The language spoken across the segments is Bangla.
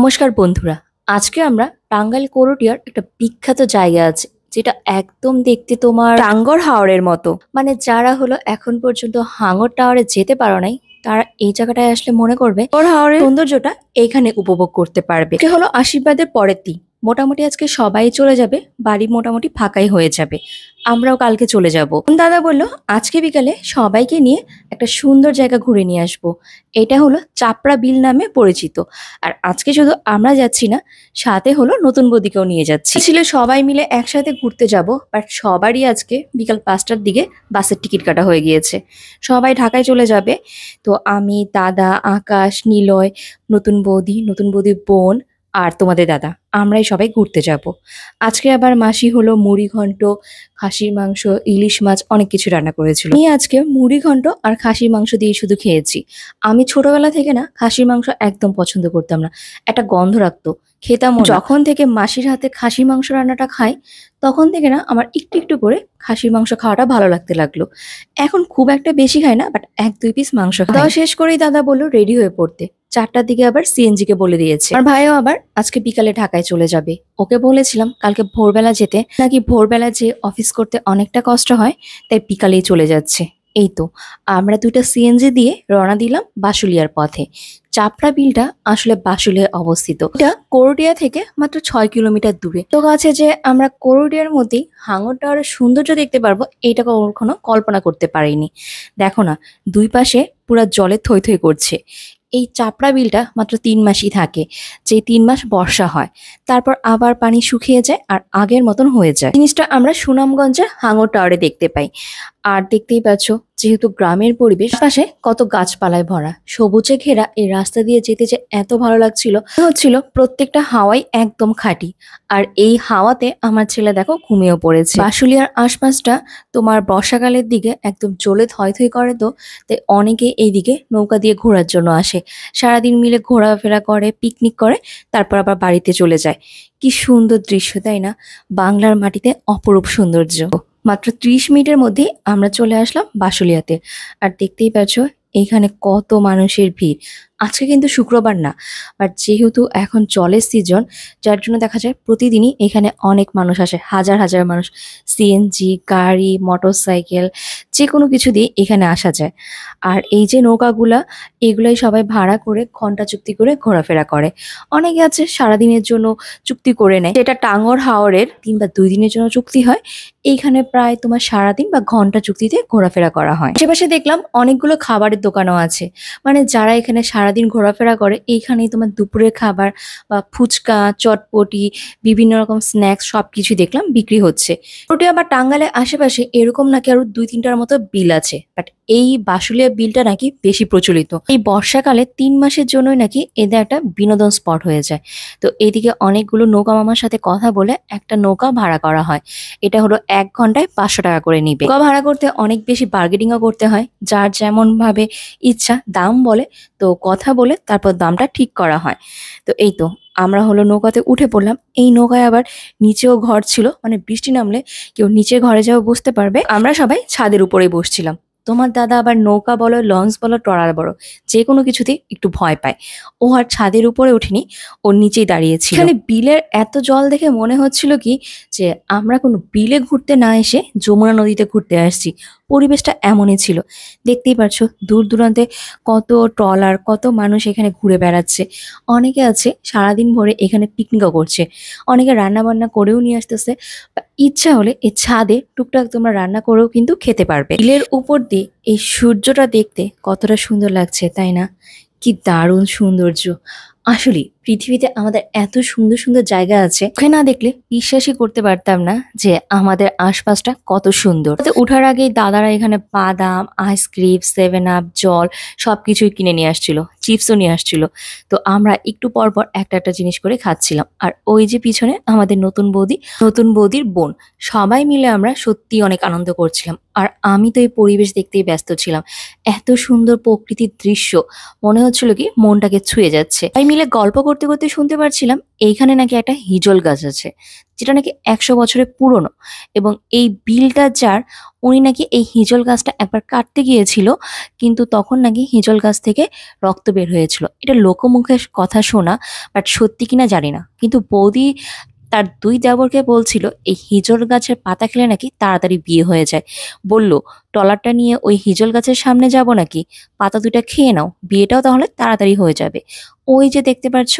নমস্কার বন্ধুরা। আজকে আমরা টাঙ্গাইল করটিয়ার একটা বিখ্যাত জায়গা আছে যেটা একদম দেখতে তোমার টাঙ্গর হাওরের মতো। মানে যারা হলো এখন পর্যন্ত হাঙর টাওয়ারে যেতে পারো নাই, তারা এই জায়গাটায় আসলে মনে করবে টাঙ্গর হাওরের সৌন্দর্যটা এইখানে উপভোগ করতে পারবে। এটা হলো আশীর্বাদের পরের দিন। মোটামুটি আজকে সবাই চলে যাবে, বাড়ি মোটামুটি ফাঁকাই হয়ে যাবে। আমরাও কালকে চলে যাব। দাদা বলল আজকে বিকালে সবাইকে নিয়ে একটা সুন্দর জায়গা ঘুরে নিয়ে আসবো। এটা হলো চাপড়া বিল নামে পরিচিত। আর আজকে শুধু আমরা যাচ্ছি না, সাথে হলো নতুন বৌদিকেও নিয়ে যাচ্ছি। ছিল সবাই মিলে একসাথে ঘুরতে যাব, বাট সবারই আজকে বিকাল 5টার দিকে বাসের টিকিট কাটা হয়ে গিয়েছে। সবাই ঢাকায় চলে যাবে। তো আমি, দাদা, আকাশ, নিলয়, নতুন বৌদির বোন আর তোমাদের দাদা, আমরাই সবাই ঘুরতে যাব। আজকে আবার মাসি হলো মুড়ি ঘন্ট, খাসির মাংস, ইলিশ মাছ অনেক কিছু রান্না করেছিল। আমি আজকে মুড়ি ঘন্ট আর খাসির মাংস দিয়ে শুধু খেয়েছি। আমি ছোটবেলা থেকে না খাসির মাংস একদম পছন্দ করতাম না, একটা গন্ধ রাখতো, খেতাম না। যখন থেকে মাসির হাতে খাসির মাংস রান্নাটা খাই, তখন থেকে না আমার একটু একটু করে খাসির মাংস খাওয়াটা ভালো লাগতে লাগলো। এখন খুব একটা বেশি খাই না, বাট 1-2 পিস মাংস খাই। দাওয়া শেষ করেই দাদা বললো রেডি হয়ে পড়তে। 4টার দিকে আবার সিএনজি কে বলে দিয়েছে। আর ভাইও আবার আজকে বিকালে ঢাকায় চলে যাবে। ওকে বলেছিলাম কালকে ভোরবেলা যেতে, নাকি ভোরবেলা যে অফিস করতে অনেকটা কষ্ট হয়, তাই বিকালেই চলে যাচ্ছে। এই তো আমরা 2টা সিএনজি দিয়ে রওনা দিলাম বাসুলিয়ার পথে। চাপড়া বিলটা আসলে বাসুলিয়ায় অবস্থিত। এটা করটিয়া থেকে মাত্র 6 কিলোমিটার দূরে। তো আছে যে আমরা করটিয়ার মধ্যেই হাঙর টাওয়ারের সৌন্দর্য দেখতে পারবো, এটা কখনো কল্পনা করতে পারিনি। দেখো না, দুই পাশে পুরা জলে থই থই করছে। এই চাপড়া বিলটা মাত্র 3 মাসই থাকে, যে 3 মাস বর্ষা হয়, তারপর আবার পানি শুকিয়ে যায় আর আগের মতন হয়ে যায়। জিনিসটা আমরা সুনামগঞ্জের হাঙর টাওয়ারে দেখতে পাই। আর দেখতেই পাচ্ছ, যেহেতু গ্রামের পরিবেশ, পাশে কত গাছপালায় ভরা, সবুজে ঘেরা এই রাস্তা দিয়ে যেতে যে এত ভালো লাগছিল, হচ্ছিল প্রত্যেকটা হাওয়াই একদম খাঁটি। আর এই হাওয়াতে আমার ছেলে দেখো ঘুমিয়েও পড়েছে। বাসুলিয়ার আশপাশটা তোমার বর্ষাকালের দিকে একদম জ্বলে থই থই করে, তো তাই অনেকে এইদিকে নৌকা দিয়ে ঘোরার জন্য আসে। সারাদিন মিলে ঘোরাফেরা করে, পিকনিক করে, তারপর আবার বাড়িতে চলে যায়। কি সুন্দর দৃশ্য, তাই না? বাংলার মাটিতে অপরূপ সৌন্দর্য। মাত্র 30 মিনিটের মধ্যেই আমরা চলে আসলাম বাসুলিয়াতে। আর দেখতেই পাচ্ছ এইখানে কত মানুষের ভিড়। আজকে কিন্তু শুক্রবার না, বাট যেহেতু এখন জলের সিজন, যার জন্য দেখা যায় প্রতিদিনই এখানে অনেক মানুষ আসে, হাজার হাজার মানুষ। সিএনজি, গাড়ি, মোটরসাইকেল, যে কোনো কিছু দিয়ে এখানে আসা যায়। আর এই যে নৌকাগুলা, এগুলাই সবাই ভাড়া করে ঘন্টা চুক্তি করে ঘোরাফেরা করে। অনেকে আছে সারাদিনের জন্য চুক্তি করে নেয়, যেটা টাঙ্গর হাওরের 3 বা 2 দিনের জন্য চুক্তি হয়। এইখানে প্রায় তোমার সারাদিন বা ঘন্টা চুক্তিতে ঘোরাফেরা করা হয়। আশেপাশে দেখলাম অনেকগুলো খাবারের দোকানও আছে। মানে যারা এখানে সারাদিন ঘোরাফেরা করে, এইখানেই তোমার দুপুরের খাবার বা ফুচকা, চটপটি, বিভিন্ন রকম স্ন্যাক্স সবকিছু দেখলাম বিক্রি হচ্ছে। ওটা আবার টাঙ্গাইলের আশেপাশে এরকম নাকি আরো 2-3টার মতো বিল আছে, বাট এই বাসুলিয়া বিলটা নাকি বেশি প্রচলিত। এই বর্ষাকালে 3 মাসের জন্যই নাকি এদের একটা বিনোদন স্পট হয়ে যায়। তো এইদিকে অনেকগুলো নৌকা মামার সাথে কথা বলে একটা নৌকা ভাড়া করা হয়। এটা হলো 1 ঘন্টায় 500 টাকা করে নিবে। নৌকা ভাড়া করতে অনেক বেশি বার্গেনিংও করতে হয়, যার যেমন ভাবে ইচ্ছা দাম বলে, তো কথা বলে তারপর দামটা ঠিক করা হয়। তো এই তো আমরা হলো নৌকাতে উঠে পড়লাম। এই নৌকায় আবার নিচেও ঘর ছিল, মানে বৃষ্টি নামলে কেউ নিচে ঘরে যাও বসতে পারবে। আমরা সবাই ছাদের উপরেই বসছিলাম। তোমার দাদা আবার নৌকা বলো, লঞ্চ বলো, ট্রলার বলো, যে কোনো কিছুতেই একটু ভয় পায়। ও আর ছাদের উপরে ওঠেনি, ওর নিচেই দাঁড়িয়েছিল। এখানে বিলের এত জল দেখে মনে হচ্ছিল কি যে আমরা কোনো বিলে ঘুরতে না এসে যমুনা নদীতে ঘুরতে আসছি। পরিবেশটা এমনই ছিল। দেখতেই পারছো দূর দূরান্তে কত ট্রলার, কত মানুষ এখানে ঘুরে বেড়াচ্ছে। অনেকে আছে সারাদিন ভরে এখানে পিকনিকও করছে, অনেকে রান্না বান্না করেও নিয়ে আসতেছে। বা ইচ্ছা হলে এই ছাদে টুকটাক তোমরা রান্না করেও কিন্তু খেতে পারবে। বিলের উপর দিয়ে এই সূর্যটা দেখতে কতটা সুন্দর লাগছে, তাই না? কি দারুণ সৌন্দর্য। আসলে পৃথিবীতে আমাদের এত সুন্দর সুন্দর জায়গা আছে, ওকে না দেখলে বিশ্বাসই করতে পারতাম না যে আমাদের আশপাশটা কত সুন্দর। ওঠার আগেই দাদারা এখানে বাদাম, আইসক্রিম, 7 আপ, জল সবকিছুই কিনে নিয়ে আসছিল, চিপসও নিয়ে আসছিল। তো আমরা একটু পর পর একটা একটা জিনিস করে খাচ্ছিলাম। আর ওই যে পিছনে আমাদের নতুন বৌদির বোন, সবাই মিলে আমরা সত্যি অনেক আনন্দ করছিলাম। আর আমি তো এই পরিবেশ দেখতেই ব্যস্ত ছিলাম। এত সুন্দর প্রকৃতির দৃশ্য, মনে হচ্ছিল কি মনটাকে ছুঁয়ে যাচ্ছে। তাই মিলে গল্প করতে করতে শুনতে পারছিলাম এইখানে নাকি একটা হিজল গাছ আছে, যেটা নাকি 100 বছরের পুরনো। এবং এই বিলটা যার, উনি নাকি এই হিজল গাছটা একবার কাটতে গিয়েছিল, কিন্তু তখন নাকি হিজল গাছ থেকে রক্ত বের হয়েছিল। এটা লোকমুখে কথা শোনা, বাট সত্যি কিনা জানি না। কিন্তু বৌদি তার 2 দেবরকে বলছিল এই হিজল গাছের পাতা খেলে নাকি তাড়াতাড়ি বিয়ে হয়ে যায়। বলল ট্রলারটা নিয়ে ওই হিজল গাছের সামনে যাব নাকি, পাতা 2টা খেয়ে নাও, বিয়েটাও তাহলে তাড়াতাড়ি হয়ে যাবে। ওই যে দেখতে পাচ্ছ,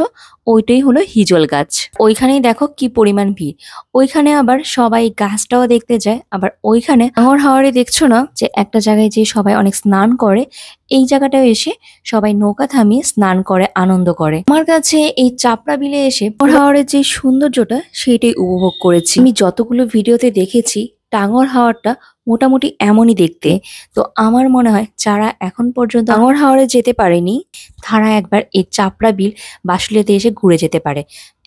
ওইটাই হলো হিজল গাছ। ওইখানেই দেখো কি পরিমাণ ভিড়। ওইখানে আবার সবাই গাছটাও দেখতে যায়। আবার ওইখানে হাঙর হাওরে দেখছো না যে একটা জায়গায় যে সবাই অনেক স্নান করে, এই জায়গাটাও এসে সবাই নৌকা থামিয়ে স্নান করে, আনন্দ করে। আমার কাছে এই চাপড়া বিলে এসে হাঙর হাওরের যে সৌন্দর্যটা সেটাই উপভোগ করেছি। আমি যতগুলো ভিডিওতে দেখেছি টাঙ্গর হাওরটা মোটামুটি এমনই দেখতে। তো আমার মনে হয় যারা এখন পর্যন্ত টাঙ্গর হাওরে যেতে পারেনি, তারা একবার এই চাপড়া বিল বাসুলিয়াতে এসে ঘুরে যেতে পারে।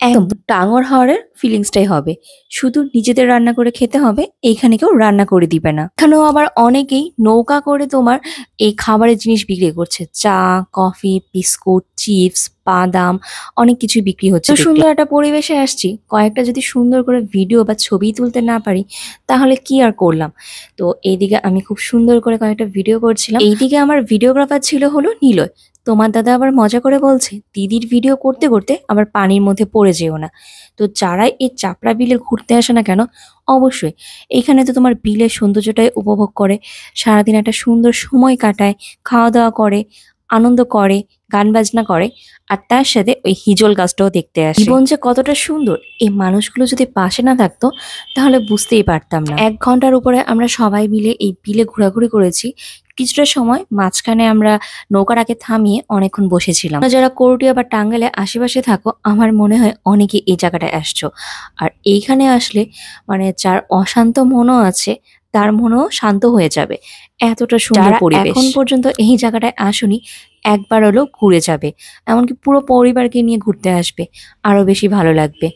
একদম টাঙ্গর হাওরের ফিলিংসটাই হবে। শুধু নিজেদের রান্না করে খেতে হবে, এইখানে কেউ রান্না করে দিবে না। এখানেও আবার অনেকেই নৌকা করে তোমার এই খাবারের জিনিস বিক্রি করছে, চা, কফি, বিস্কুট, চিপস, বাদাম, অনেক কিছু বিক্রি হচ্ছে। তো সুন্দর একটা পরিবেশে আসছি, কয়েকটা যদি সুন্দর করে ভিডিও বা ছবি তুলতে না পারি তাহলে কি আর করলাম। তো এইদিকে আমি খুব সুন্দর করে কয়েকটা ভিডিও করছিলাম। এইদিকে আমার ভিডিওগ্রাফার ছিল হলো নিলয়। তোমার দাদা আবার মজা করে বলছে দিদির ভিডিও করতে করতে আবার পানির মধ্যে পড়ে যেও না। তো যারাই এই চাপড়া বিলে ঘুরতে আসে না কেন, অবশ্যই এইখানে তো তোমার বিলের সৌন্দর্যটাই উপভোগ করে, সারাদিন একটা সুন্দর সময় কাটায়, খাওয়া দাওয়া করে, আনন্দ করে, গান বাজনা করে, আর তার সাথে ওই হিজল গাছটাও দেখতে আসে। জীবন যে কতটা সুন্দর, এই মানুষগুলো যদি পাশে না থাকতো তাহলে বুঝতেই পারতাম না। 1 ঘন্টার উপরে আমরা সবাই মিলে এই বিলে ঘোরাঘুরি করেছি। কিছুটা সময় মাঝখানে আমরা নৌকাটাকে থামিয়ে অনেকক্ষণ বসেছিলাম। যারা করটিয়া বা টাঙ্গাইলে আশেপাশে থাকো, আমার মনে হয় অনেকে এই জায়গাটায় আসছো। আর এইখানে আসলে মানে যার অশান্ত মনও আছে তার মনও শান্ত হয়ে যাবে। এতটা সুন্দর পরিবেশ। এখন পর্যন্ত এই জায়গাটায় আসুনি, একবার হলেও ঘুরে যাবে। এমনকি পুরো পরিবারকে নিয়ে ঘুরতে আসবে, আরো বেশি ভালো লাগবে।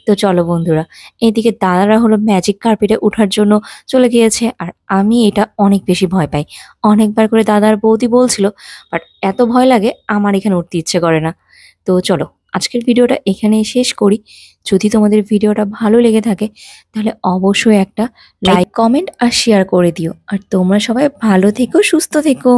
তো চলো বন্ধুরা, এদিকে দাদারা হলো ম্যাজিক কার্পেটে ওঠার জন্য চলে গিয়েছে, আর আমি এটা অনেক বেশি ভয় পাই। অনেকবার করে দাদার বৌদি বলছিল, বাট এত ভয় লাগে আমার এখানে উঠতে ইচ্ছে করে না। তো চলো আজকের ভিডিওটা এখানেই শেষ করি। যদি তোমাদের ভিডিওটা ভালো লেগে থাকে তাহলে অবশ্যই একটা লাইক, কমেন্ট আর শেয়ার করে দিও। আর তোমরা সবাই ভালো থেকো, সুস্থ থেকো।